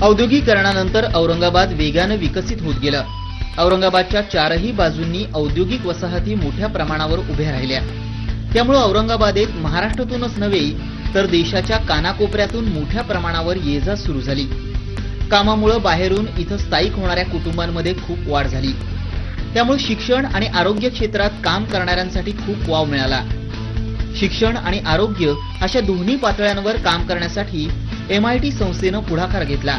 औद्योगिकरणानंतर औरंगाबाद वेगाने विकसित होत गेलं. औरंगाबादच्या चारही बाजूंनी औद्योगिक वसाहती मोठ्या प्रमाणावर उभ्या राहिल्या. त्यामुळे औरंगाबादेत महाराष्ट्रातूनच नव्हे तर देशाच्या कानाकोपऱ्यातून मोठ्या प्रमाणावर ये-जा सुरू झाली. कामामुळे बाहेरून इथं स्थायिक होणाऱ्या कुटुंबांमध्ये खूप वाढ झाली. त्यामुळे शिक्षण आणि आरोग्य क्षेत्रात काम करणाऱ्यांसाठी खूप वाव मिळाला. शिक्षण आणि आरोग्य अशा दोन्ही पातळ्यांवर काम करण्यासाठी MIT संस्थेनं पुढाकार घेतला.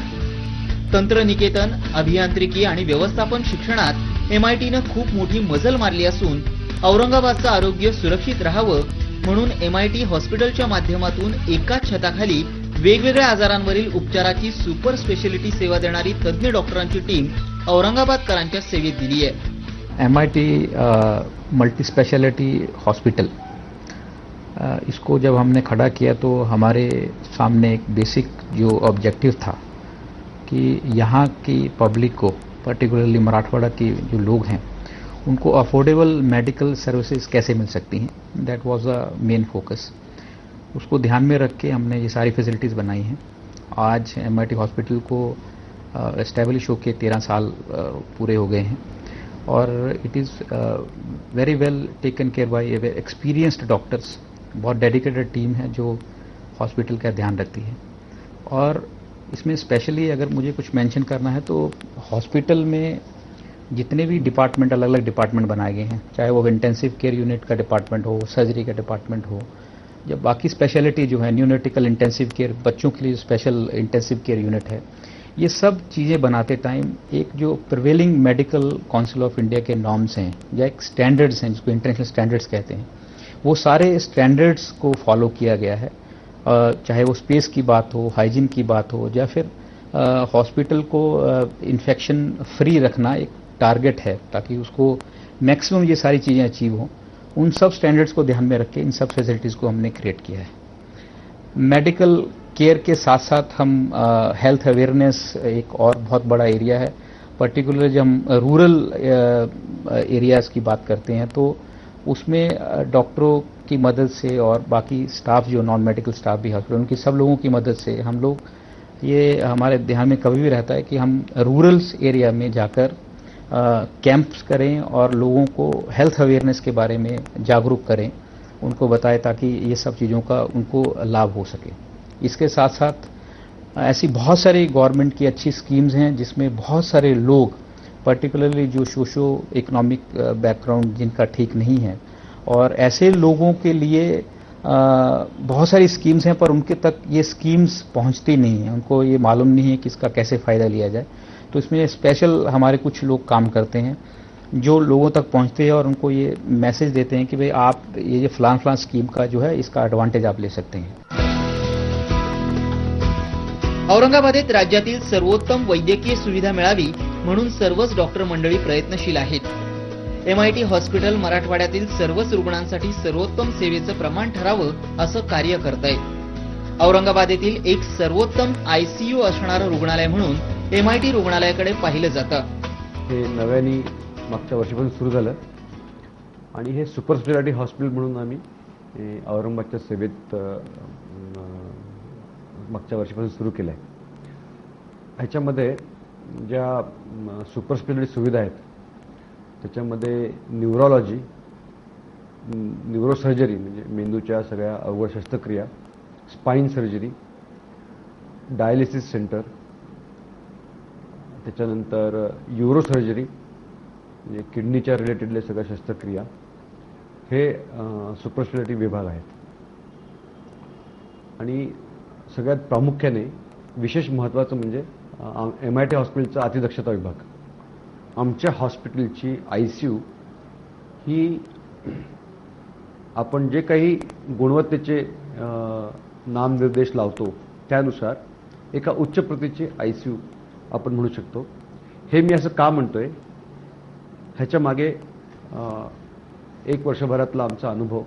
तंत्रनिकेतन, अभियांत्रिकी आणि व्यवस्थापन शिक्षणात MITनं खूप मोठी मजल मारली असून औरंगाबादचं आरोग्य सुरक्षित राहावं म्हणून MIT हॉस्पिटलच्या माध्यमातून एकाच छताखाली वेगवेगळ्या आजारांवरील उपचाराची सुपर स्पेशालिटी सेवा देणारी तज्ञ डॉक्टरांची टीम औरंगाबादकरांच्या सेवेत दिली आहे. MIT मल्टी स्पेशलिटी हॉस्पिटल, इसको जब हमने खड़ा किया तो हमारे सामने एक बेसिक जो ऑब्जेक्टिव था कि यहाँ की पब्लिक को, पर्टिकुलरली मराठवाड़ा के जो लोग हैं, उनको अफोर्डेबल मेडिकल सर्विसेज कैसे मिल सकती हैं. दैट वाज द मेन फोकस. उसको ध्यान में रख के हमने ये सारी फैसिलिटीज़ बनाई हैं. आज MIT हॉस्पिटल को एस्टेब्लिश होके 13 साल पूरे हो गए हैं और it is very well taken care by experienced doctors. बहुत डेडिकेटेड टीम है जो हॉस्पिटल का ध्यान रखती है. और इसमें स्पेशली अगर मुझे कुछ मेंशन करना है तो हॉस्पिटल में जितने भी डिपार्टमेंट, अलग अलग डिपार्टमेंट बनाए गए हैं, चाहे वो इंटेंसिव केयर यूनिट का डिपार्टमेंट हो, सर्जरी का डिपार्टमेंट हो, जब बाकी स्पेशलिटी जो है न्यूनेटिकल इंटेंसिव केयर, बच्चों के लिए स्पेशल इंटेंसिव केयर यूनिट है, ये सब चीज़ें बनाते टाइम एक जो prevailing medical council of India K norms हैं या एक स्टैंडर्ड्स हैं जिसको इंटरनेशनल स्टैंडर्ड्स कहते हैं, वो सारे स्टैंडर्ड्स को फॉलो किया गया है. चाहे वो स्पेस की बात हो, हाइजीन की बात हो, या फिर हॉस्पिटल को इन्फेक्शन फ्री रखना एक टारगेट है ताकि उसको मैक्सिमम ये सारी चीज़ें अचीव हों. उन सब स्टैंडर्ड्स को ध्यान में रख के इन सब फैसिलिटीज़ को हमने क्रिएट किया है. मेडिकल केयर के साथ साथ हम हेल्थ अवेयरनेस एक और बहुत बड़ा एरिया है. पर्टिकुलर जब हम रूरल एरियाज़ की बात करते हैं तो उसमें डॉक्टरों की मदद से और बाकी स्टाफ जो नॉन मेडिकल स्टाफ भी हॉस्पिटल, उनकी सब लोगों की मदद से हम लोग, ये हमारे ध्यान में कभी भी रहता है कि हम रूरल्स एरिया में जाकर कैंप्स करें और लोगों को हेल्थ अवेयरनेस के बारे में जागरूक करें, उनको बताएं ताकि ये सब चीज़ों का उनको लाभ हो सके. इसके साथ साथ ऐसी बहुत सारी गवर्नमेंट की अच्छी स्कीम्स हैं जिसमें बहुत सारे लोग, पर्टिकुलरली जो सोशो इकोनॉमिक बैकग्राउंड जिनका ठीक नहीं है, और ऐसे लोगों के लिए बहुत सारी स्कीम्स हैं पर उनके तक ये स्कीम्स पहुंचती नहीं हैं, उनको ये मालूम नहीं है कि इसका कैसे फ़ायदा लिया जाए. तो इसमें स्पेशल हमारे कुछ लोग काम करते हैं जो लोगों तक पहुंचते हैं और उनको ये मैसेज देते हैं कि भाई आप ये फलान फलान स्कीम का जो है इसका एडवांटेज आप ले सकते हैं. औरंगाबादेत राज्यातील सर्वोत्तम वैद्यकीय सुविधा मिळावी म्हणून सर्वच डॉक्टर मंडळी प्रयत्नशील आहेत. MIT हॉस्पिटल मराठवाड्यातील सर्वच रुग्णांसाठी सर्वोत्तम सेवेचं प्रमाण ठरावं असं कार्य करत आहे. औरंगाबादेतील एक सर्वोत्तम ICU असणारं रुग्णालय म्हणून MIT रुग्णालयाकडे पाहिलं जातं. हे नव्याने मागच्या वर्षीपासून सुरू झालं आणि हे सुपर स्पेशालिटी हॉस्पिटल म्हणून आम्ही औरंगाबादच्या सेवेत मागच्या वर्षीपासून सुरू केलं आहे. ह्याच्यामध्ये ज्या सुपर स्पेशालिटी सुविधा आहेत त्याच्यामध्ये न्यूरोलॉजी, न्यूरोसर्जरी म्हणजे मेंदूच्या सगळ्या अवघड शस्त्रक्रिया, स्पाइन सर्जरी, डायलिसिस सेंटर, त्याच्यानंतर यूरोसर्जरी म्हणजे किडनीच्या रिलेटेडले सगळ्या शस्त्रक्रिया, हे सुपर स्पेशालिटी विभाग आहेत. आणि सगळ्यात प्रामुख्याने विशेष महत्त्वाचं म्हणजे MIT हॉस्पिटलचा अतिदक्षता विभाग. आमच्या हॉस्पिटलची ICU ही आपण जे काही गुणवत्तेचे नामनिर्देश लावतो त्यानुसार एका उच्च प्रतीची ICU आपण म्हणू शकतो. हे मी असं का म्हणतोय, ह्याच्या मागे एक वर्षभरातला आमचा अनुभव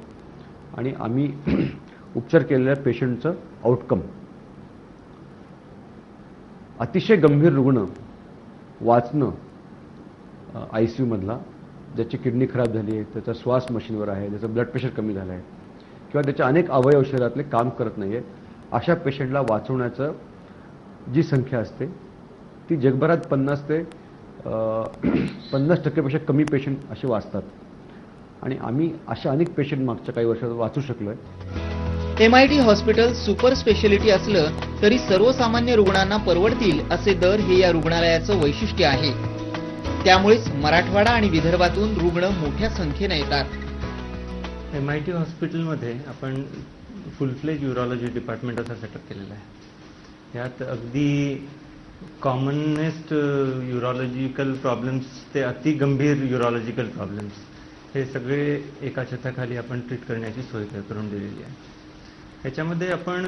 आणि आम्ही उपचार केलेल्या पेशंटचं आउटकम. अतिशय गंभीर रुग्ण वाचणं ICU मधला, ज्याची किडनी खराब झाली आहे, त्याचा श्वास मशीनवर आहे, ज्याचं ब्लड प्रेशर कमी झालं आहे किंवा त्याचे अनेक अवयव शरीरातले काम करत नाही आहेत, अशा पेशंटला वाचवण्याचं जी संख्या असते ती जगभरात 50 ते 50% कमी पेशंट असे वाचतात आणि आम्ही अशा अनेक पेशंट मागच्या काही वर्षात वाचू शकलोय. MIT हॉस्पिटल सुपर स्पेशालिटी असलं तरी सर्वसामान्य रुग्णांना परवडतील असे दर हे या रुग्णालयाचं वैशिष्ट्य आहे. त्यामुळेच मराठवाडा आणि विदर्भातून रुग्ण मोठ्या संख्येने येतात. MIT हॉस्पिटलमध्ये आपण फुल फ्लेज युरॉलॉजी डिपार्टमेंट असा सेटअप केलेला आहे. यात अगदी कॉमनेस्ट युरॉलॉजिकल प्रॉब्लेम्स ते अति गंभीर युरॉलॉजिकल प्रॉब्लेम्स हे सगळे एका छताखाली आपण ट्रीट करण्याची सोय करून दिलेली आहे. ह्याच्यामध्ये आपण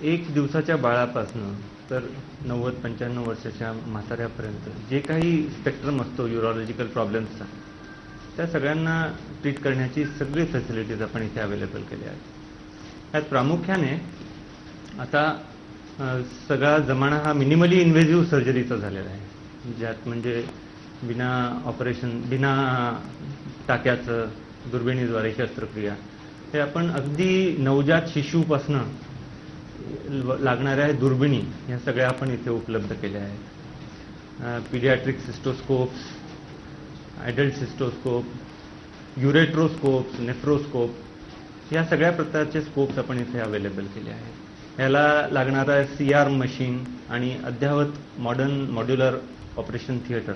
1 दिवसाच्या बाळापासनं तर 90-95 वर्षाच्या म्हाताऱ्यापर्यंत जे काही स्पेक्ट्रम असतो युरॉलॉजिकल प्रॉब्लेम्सचा त्या सगळ्यांना ट्रीट करण्याची सगळी फॅसिलिटीज आपण इथे अवेलेबल केल्या आहेत. यात प्रामुख्याने आता सगळा जमाना हा मिनिमली इन्व्हेजिव्ह सर्जरीचा झालेला आहे, ज्यात म्हणजे बिना ऑपरेशन, बिना टाक्याचं, दुर्बिणीद्वारे शस्त्रक्रिया हे आपण अगदी नवजात शिशूपासनं लागणाऱ्या दुर्बिणी ह्या सगळ्या आपण इथे उपलब्ध केल्या आहेत. पीडियाट्रिक सिस्टोस्कोप्स, ॲडल्ट सिस्टोस्कोप, युरेट्रोस्कोप्स, नेफ्रोस्कोप या सगळ्या प्रकारचे स्कोप्स आपण इथे अवेलेबल केले आहेत. याला लागणारा CR मशीन आणि अद्ययावत मॉडर्न मॉड्युलर ऑपरेशन थिएटर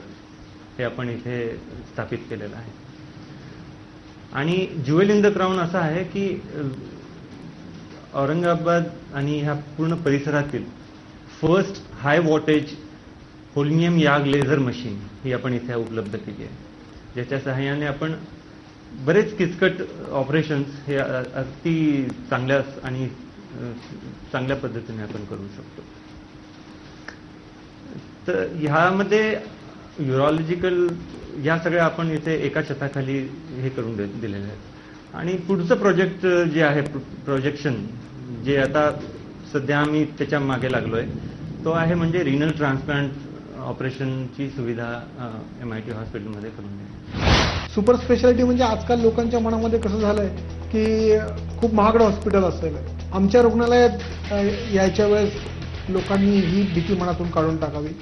हे आपण इथे स्थापित केलेलं आहे. आणि ज्युवेल इन द क्राउन असं आहे की औरंगाबाद आणि ह्या पूर्ण परिसरातील फर्स्ट हाय वॉटेज होल्मियम याग लेझर मशीन ही आपण इथे उपलब्ध केली आहे, ज्याच्या सहाय्याने आपण बरेच किचकट ऑपरेशन्स हे अगदी चांगल्या पद्धतीने आपण करू शकतो. तर ह्यामध्ये युरॉलॉजिकल या सगळ्या आपण इथे एका छताखाली हे करून दिलेले आहेत. आणि पुढचं प्रोजेक्ट जे आहे, प्रोजेक्शन जे आता सध्या आम्ही त्याच्या मागे लागलोय, तो आहे म्हणजे रिनल ट्रान्सप्लांट ऑपरेशनची सुविधा MIT हॉस्पिटलमध्ये करून देणे. सुपर स्पेशालिटी म्हणजे आजकाल लोकांच्या मनामध्ये कसं झालंय की खूप महागडं हॉस्पिटल असेल. आमच्या रुग्णालयात यायच्या वेळेस लोकांनी ही भीती मनातून काढून टाकावी.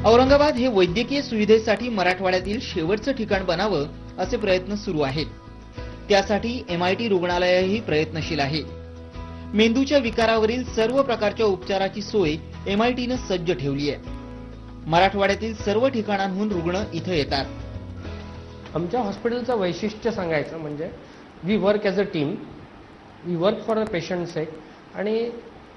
औरंगाबाद हे वैद्यकीय सुविधेसाठी मराठवाड्यातील शेवटचं ठिकाण बनावं असे प्रयत्न सुरू आहेत. त्यासाठी MIT रुग्णालयही प्रयत्नशील आहे. मेंदूच्या विकारावरील सर्व प्रकारच्या उपचाराची सोय MITनं सज्ज ठेवली आहे. मराठवाड्यातील सर्व ठिकाणांहून रुग्ण इथं येतात. आमच्या हॉस्पिटलचं वैशिष्ट्य सांगायचं म्हणजे we work as a team, we work for the patient sake. आणि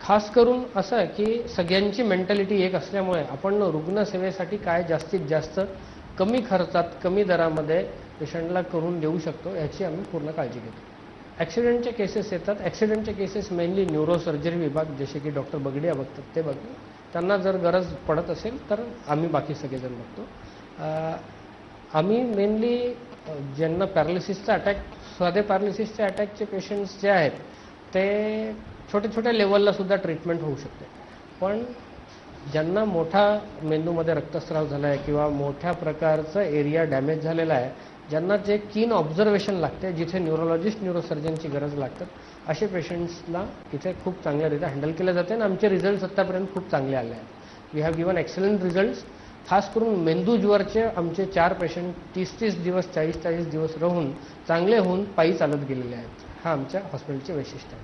खास करून असं आहे की सगळ्यांची मेंटॅलिटी एक असल्यामुळे आपण रुग्णसेवेसाठी काय जास्तीत जास्त कमी खर्चात कमी दरामध्ये पेशंटला करून देऊ शकतो याची आम्ही पूर्ण काळजी घेतो. ॲक्सिडेंटचे केसेस येतात. ॲक्सिडेंटचे केसेस मेनली न्यूरोसर्जरी विभाग जसे की डॉक्टर बगडिया बघतात ते बघतो. त्यांना जर गरज पडत असेल तर आम्ही बाकी सगळेजण बघतो. आम्ही मेनली ज्यांना पॅरालिसिसचा अटॅक, साधे पॅरालिसिसच्या अटॅकचे पेशंट्स जे आहेत ते छोट्या छोट्या लेवलला सुद्धा ट्रीटमेंट होऊ शकते. पण ज्यांना मोठा मेंदूमध्ये रक्तस्राव झाला आहे किंवा मोठ्या प्रकारचं एरिया डॅमेज झालेला आहे, ज्यांना जे कीन ऑब्झर्वेशन लागते, जिथे न्यूरोलॉजिस्ट न्यूरोसर्जनची गरज लागतात, असे पेशंट्सला इथे खूप चांगल्यारीत्या हँडल केलं जाते. आणि आमचे रिझल्ट्स आत्तापर्यंत खूप चांगले आले आहेत. We have given excellent results. खास करून मेंदू ज्वरचे आमचे 4 पेशंट 30-30 दिवस 40-40 दिवस राहून चांगले होऊन पायी चालत गेलेले आहेत. हा आमच्या हॉस्पिटलचे वैशिष्ट्य आहे.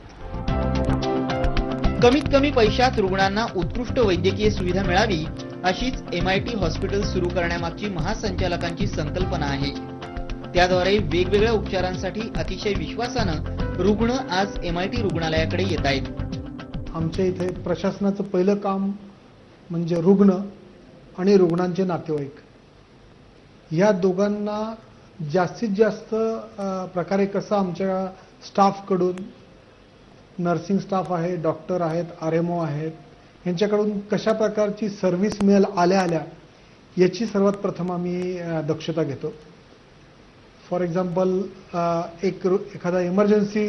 कमीत कमी पैशात रुग्णांना उत्कृष्ट वैद्यकीय सुविधा मिळावी अशीच MIT हॉस्पिटल सुरू करण्यामागची महासंचालकांची संकल्पना आहे. त्याद्वारे वेगवेगळ्या उपचारांसाठी अतिशय विश्वासानं रुग्ण आज MIT रुग्णालयाकडे येत आहेत. आमच्या इथे प्रशासनाचं पहिलं काम म्हणजे रुग्ण आणि रुग्णांचे नातेवाईक या दोघांना जास्तीत जास्त प्रकारे कसं आमच्या स्टाफकडून, नर्सिंग स्टाफ आहे, डॉक्टर आहेत, RMO आहेत, यांच्याकडून कशा प्रकारची सर्व्हिस मिळेल आल्या आल्या याची सर्वात प्रथम आम्ही दक्षता घेतो. फॉर एक्झाम्पल एखादा इमर्जन्सी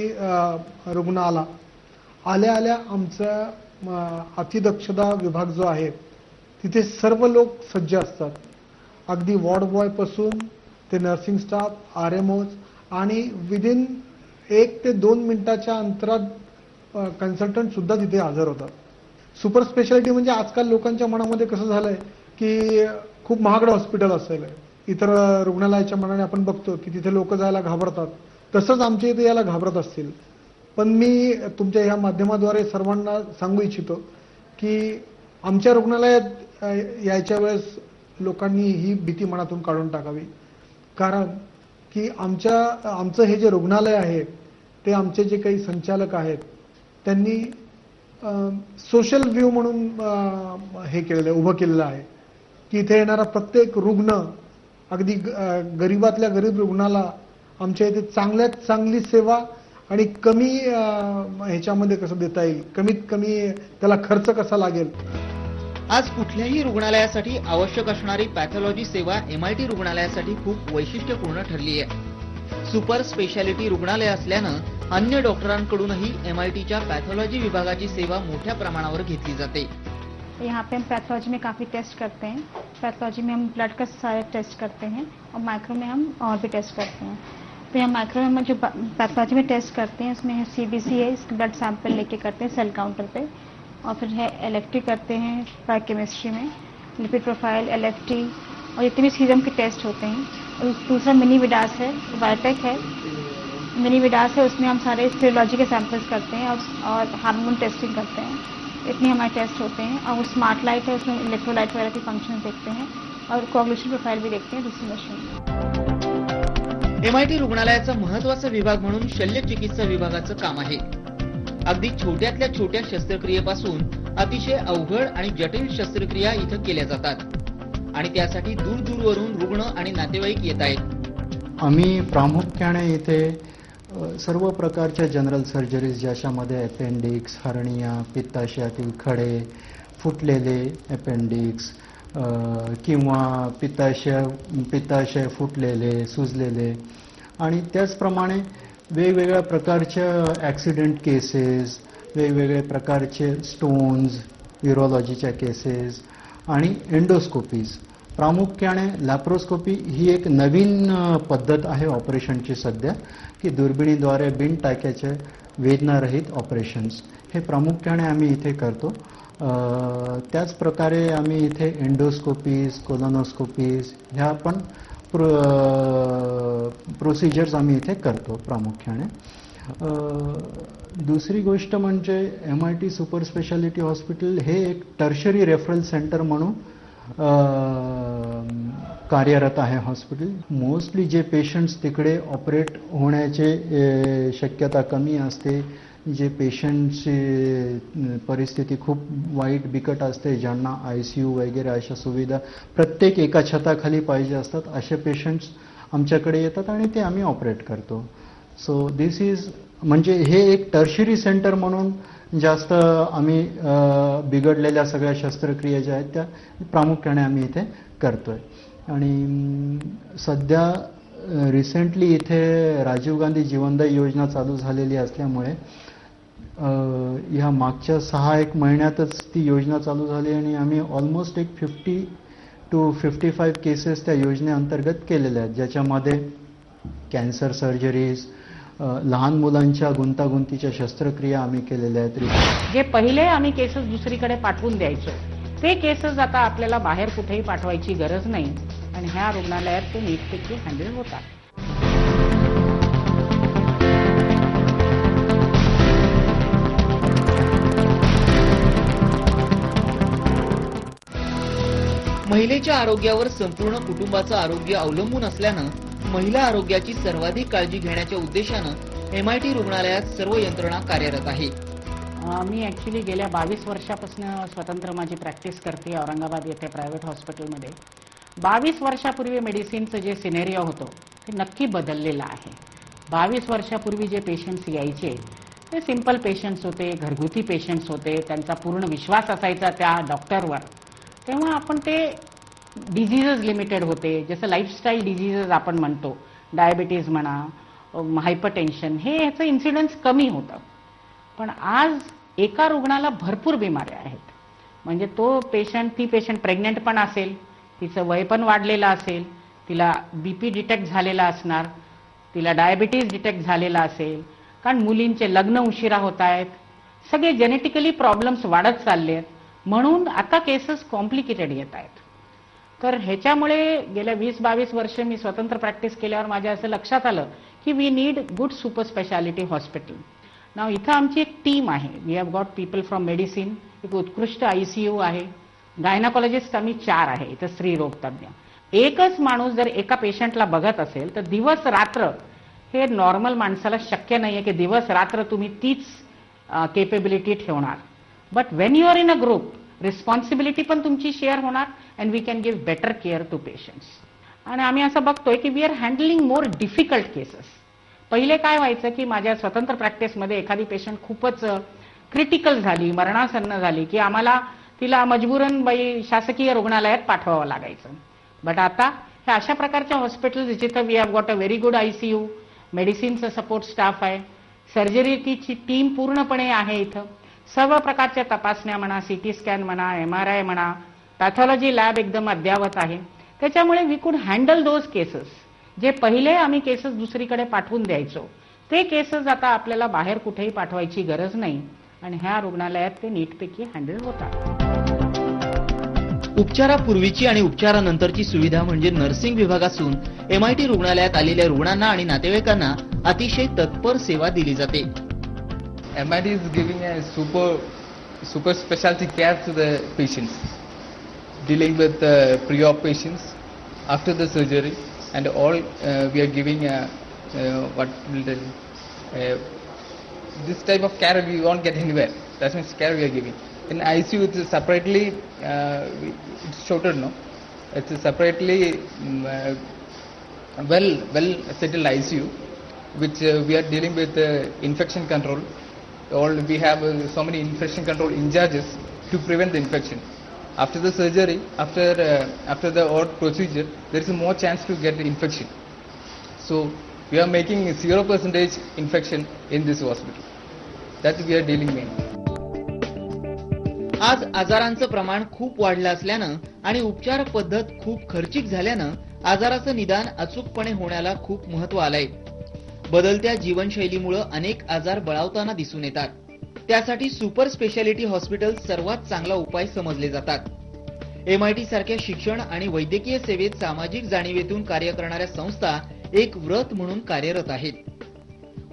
रुग्ण आल्या आल्या आमचा अतिदक्षता विभाग जो आहे तिथे सर्व लोक सज्ज असतात. अगदी वॉर्ड बॉय पासून ते नर्सिंग स्टाफ, RMOs आणि विदिन 1 ते 2 मिनिटाच्या अंतरात कन्सल्टंट सुद्धा तिथे हजर होतात. सुपर स्पेशालिटी म्हणजे आजकाल लोकांच्या मनामध्ये कसं झालंय की खूप महागडं हॉस्पिटल असेल, इतर रुग्णालयाच्या मनाने आपण बघतो की तिथे लोक जायला घाबरतात, तसंच आमच्या इथे यायला घाबरत असतील. पण मी तुमच्या ह्या माध्यमाद्वारे सर्वांना सांगू इच्छितो की आमच्या रुग्णालयात यायच्या वेळेस लोकांनी ही भीती मनातून काढून टाकावी. कारण की आमचं हे जे रुग्णालय आहे ते आमचे जे काही संचालक आहेत त्यांनी सोशल व्ह्यू म्हणून हे केलेलं आहे, उभं केलेलं आहे की इथे येणारा प्रत्येक रुग्ण, अगदी गरीबातल्या गरीब रुग्णाला आमच्या इथे चांगल्यात चांगली सेवा आणि कमी ह्याच्यामध्ये कसं देता येईल, कमीत कमी त्याला खर्च कसा लागेल. आज कुठल्याही रुग्णालयासाठी आवश्यक असणारी पॅथॉलॉजी सेवा MIT रुग्णालयासाठी खूप वैशिष्ट्यपूर्ण ठरली आहे. सुपर स्पेशालिटी रुग्णालय असल्यानं अन्य डॉक्टरांकडूनही MITच्या पॅथॉलॉजी विभागाची सेवा मोठ्या प्रमाणावर घेतली जाते. यहाँ पे हम पैथोलॉजी में काफ़ी टेस्ट करते हैं. पैथोलॉजी में हम ब्लड का सारे टेस्ट करते हैं और माइक्रो में हम और भी टेस्ट करते हैं. तो यहाँ माइक्रो में जो पैथोलॉजी में टेस्ट करते हैं उसमें CBC है, इसके ब्लड सैंपल लेके करते हैं सेल काउंटर पे, और फिर है LFT करते हैं बायोकेमिस्ट्री में, लिपिड प्रोफाइल, LFT और जितने भी सीरम के टेस्ट होते हैं. और दूसरा मिनी विडास है, बायोटेक है, मिनी विडास है, उसमें हम सारे सीरोलॉजी के सैंपल्स करते हैं और हार्मोन टेस्टिंग करते हैं. इतने हमारे टेस्ट होते हैं. और वो स्मार्ट लाइट है, उसमें इलेक्ट्रोलाइट वगैरह के फंक्शन देखते हैं और कोगुलेशन प्रोफाइल भी देखते हैं दूसरी मशीन. MIT रुग्णालयाचा महत्त्वाचा विभाग म्हणून शल्य चिकित्सा विभागाचं काम आहे. अगदी छोट्यातल्या छोट्या शस्त्रक्रियेपासून अतिशय अवघड आणि जटिल शस्त्रक्रिया इथं केल्या जातात आणि त्यासाठी दूरवरून रुग्ण आणि नातेवाईक येत आहेत. आम्ही प्रामुख्याने इथे सर्व प्रकारच्या जनरल सर्जरीज ज्याच्यामध्ये अपेंडिक्स, हर्निया, पित्ताशयातील खडे, फुटलेले अपेंडिक्स किंवा पित्ताशय फुटलेले, सुजलेले आणि त्याचप्रमाणे वेगवेगळ्या प्रकारच्या ॲक्सिडेंट केसेस, वेगवेगळे प्रकारचे स्टोन्स, युरोलॉजीच्या केसेस आणि एंडोस्कोपीज. प्रामुख्याने लॅप्रोस्कोपी ही एक नवीन पद्धत आहे ऑपरेशनची सध्या, की दुर्बिणीद्वारे बिन टाक्याचे वेदनारहित ऑपरेशन्स हे प्रामुख्याने आम्ही इथे करतो. त्याच प्रकारे आम्ही इथे एंडोस्कोपीज, कोलोनोस्कोपीज ह्या पण प्रोसिजर्स आम्ही इथे करतो प्रामुख्याने. दुसरी गोष्ट म्हणजे MIT सुपर स्पेशालिटी हॉस्पिटल हे एक टर्शरी रेफरल सेंटर म्हणून कार्यरत आहे हॉस्पिटल. मोस्टली जे पेशंट्स तिकडे ऑपरेट होण्याचे शक्यता कमी असते, जे पेशंटची परिस्थिती खूप वाईट बिकट असते, ज्यांना ICU वगैरे अशा सुविधा प्रत्येक एका छताखाली पाहिजे असतात, असे पेशंट्स आमच्याकडे येतात आणि ते आम्ही ऑपरेट करतो. सो दिस इज म्हणजे हे एक टर्शरी सेंटर म्हणून जास्त आम्ही बिघडलेल्या सगळ्या शस्त्रक्रिया ज्या आहेत त्या प्रामुख्याने आम्ही इथे करतोय. आणि सध्या रिसेंटली इथे राजीव गांधी जीवनदायी योजना चालू झालेली असल्यामुळे ह्या मागच्या 6-1 महिन्यातच ती योजना चालू झाली आणि आम्ही ऑलमोस्ट एक 50 to 55 केसेस त्या योजनेअंतर्गत केलेल्या आहेत, ज्याच्यामध्ये कॅन्सर सर्जरीज, लहान मुलांच्या गुंतागुंतीच्या शस्त्रक्रिया आम्ही केलेल्या आहेत. जे पहिले आम्ही केसेस दुसरीकडे पाठवून द्यायचो ते केसेस आता आपल्याला बाहेर कुठेही पाठवायची गरज नाही आणि ह्या रुग्णालयात ते नीटपैकी हँडल होतात. महिलेच्या आरोग्यावर संपूर्ण कुटुंबाचं आरोग्य अवलंबून असल्यानं महिला आरोग्याची सर्वाधिक काळजी घेण्याच्या उद्देशानं MIT रुग्णालयात सर्व यंत्रणा कार्यरत आहे. मी ॲक्च्युली गेल्या 22 वर्षापासून स्वतंत्र माझी प्रॅक्टिस करते औरंगाबाद येथे प्रायव्हेट हॉस्पिटलमध्ये. 22 वर्षापूर्वी मेडिसिनचं जे सिनेरिओ होतं ते नक्की बदललेलं आहे. 22 वर्षापूर्वी जे पेशंट्स यायचे ते सिंपल पेशंट्स होते, घरगुती पेशंट्स होते, त्यांचा पूर्ण विश्वास असायचा त्या डॉक्टरवर. तेव्हा आपण ते डिझीजेस लिमिटेड होते, जसं लाईफस्टाईल डिझीजेस आपण म्हणतो, डायबिटीज म्हणा, हायपरटेन्शन, हे ह्याचं इन्सिडन्स कमी होतं. पण आज एका रुग्णाला भरपूर बिमाऱ्या आहेत. म्हणजे ती पेशंट प्रेग्नंट पण असेल, तिचं वय पण वाढलेलं असेल, तिला BP डिटेक्ट झालेला असणार, तिला डायबिटीज डिटेक्ट झालेला असेल, कारण मुलींचे लग्न उशिरा होत आहेत, सगळे जेनेटिकली प्रॉब्लेम्स वाढत चालले आहेत, म्हणून आता केसेस कॉम्प्लिकेटेड येत आहेत. तर ह्याच्यामुळे गेल्या 20-22 वर्ष मी स्वतंत्र प्रॅक्टिस केल्यावर माझ्या असं लक्षात आलं की we need good super speciality hospital. नाव इथं आमची एक टीम आहे. We have got people from medicine, एक उत्कृष्ट ICU आहे, गायनाकॉलॉजिस्ट आम्ही 4 आहे इथं, स्त्रीरोग तज्ञ. एकच माणूस जर एका पेशंटला बघत असेल तर दिवस रात्र हे नॉर्मल माणसाला शक्य नाहीये की दिवस रात्र तुम्ही तीच केपेबिलिटी ठेवणार. But when you are in a group, responsibility पण तुमची शेअर होणार and we can give better care to patients. आणि आम्ही असं बघतोय की we are handling more difficult cases. पहिले काय व्हायचं की माझ्या स्वतंत्र प्रॅक्टिसमध्ये एखादी पेशंट खूपच क्रिटिकल झाली, मरणासन्न झाली की आम्हाला तिला मजबूरन शासकीय रुग्णालयात पाठवावं लागायचं. बट आता हे अशा प्रकारच्या हॉस्पिटल्स जिथं we have got a very good ICU, मेडिसिनचं सपोर्ट स्टाफ आहे, सर्जरीची टीम पूर्णपणे आहे इथं, सर्व प्रकारच्या तपासण्या म्हणा, CT स्कॅन म्हणा, MRI म्हणा, पॅथॉलॉजी लॅब एकदम अद्ययावत आहे. त्याच्यामुळे वी कुड हँडल दोज केसेस. जे पहिले आम्ही केसेस दुसरीकडे पाठवून द्यायचो ते केसेस आता आपल्याला बाहेर कुठेही पाठवायची गरज नाही आणि ह्या रुग्णालयात ते नीटपैकी हँडल होतात. उपचारापूर्वीची आणि उपचारानंतरची सुविधा म्हणजे नर्सिंग विभागातून MIT रुग्णालयात आलेल्या रुग्णांना आणि नातेवाईकांना अतिशय तत्पर सेवा दिली जाते. MIT is giving a super specialty care to the patients, dealing with pre-op patients, after the surgery, and all we are giving this type of care we won't get anywhere. That's much care we are giving. In ICU, it's separately, it's shorter, no? It's a separately well settled ICU, which we are dealing with infection control. We have so many infection control in charges to prevent the infection. After the surgery, after the odd procedure, there is more chance to get the infection. So we are making 0% infection in this hospital. That we are dealing with. आज आजारांचं प्रमाण खूप वाढलं असल्यानं आणि उपचार पद्धत खूप खर्चिक झाल्यानं आजाराचं निदान अचूकपणे होण्याला खूप महत्व आलंय. बदलत्या जीवनशैलीमुळे अनेक आजार बळावताना दिसून येतात. त्यासाठी सुपर स्पेशालिटी हॉस्पिटल सर्वात चांगला उपाय समजले जातात. MIT सारख्या शिक्षण आणि वैद्यकीय सेवेत सामाजिक जाणीवेतून कार्य करणाऱ्या संस्था एक व्रत म्हणून कार्यरत आहेत.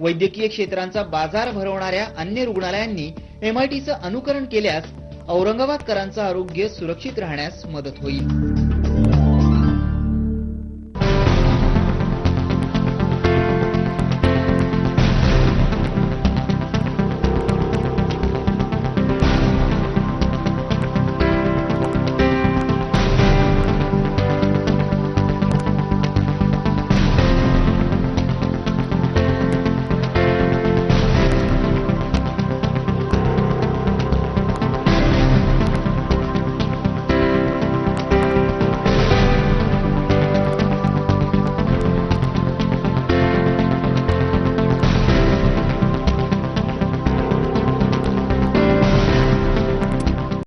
वैद्यकीय क्षेत्रांचा बाजार भरवणाऱ्या अन्य रुग्णालयांनी MITचं अनुकरण केल्यास औरंगाबादकरांचं आरोग्य सुरक्षित राहण्यास मदत होईल.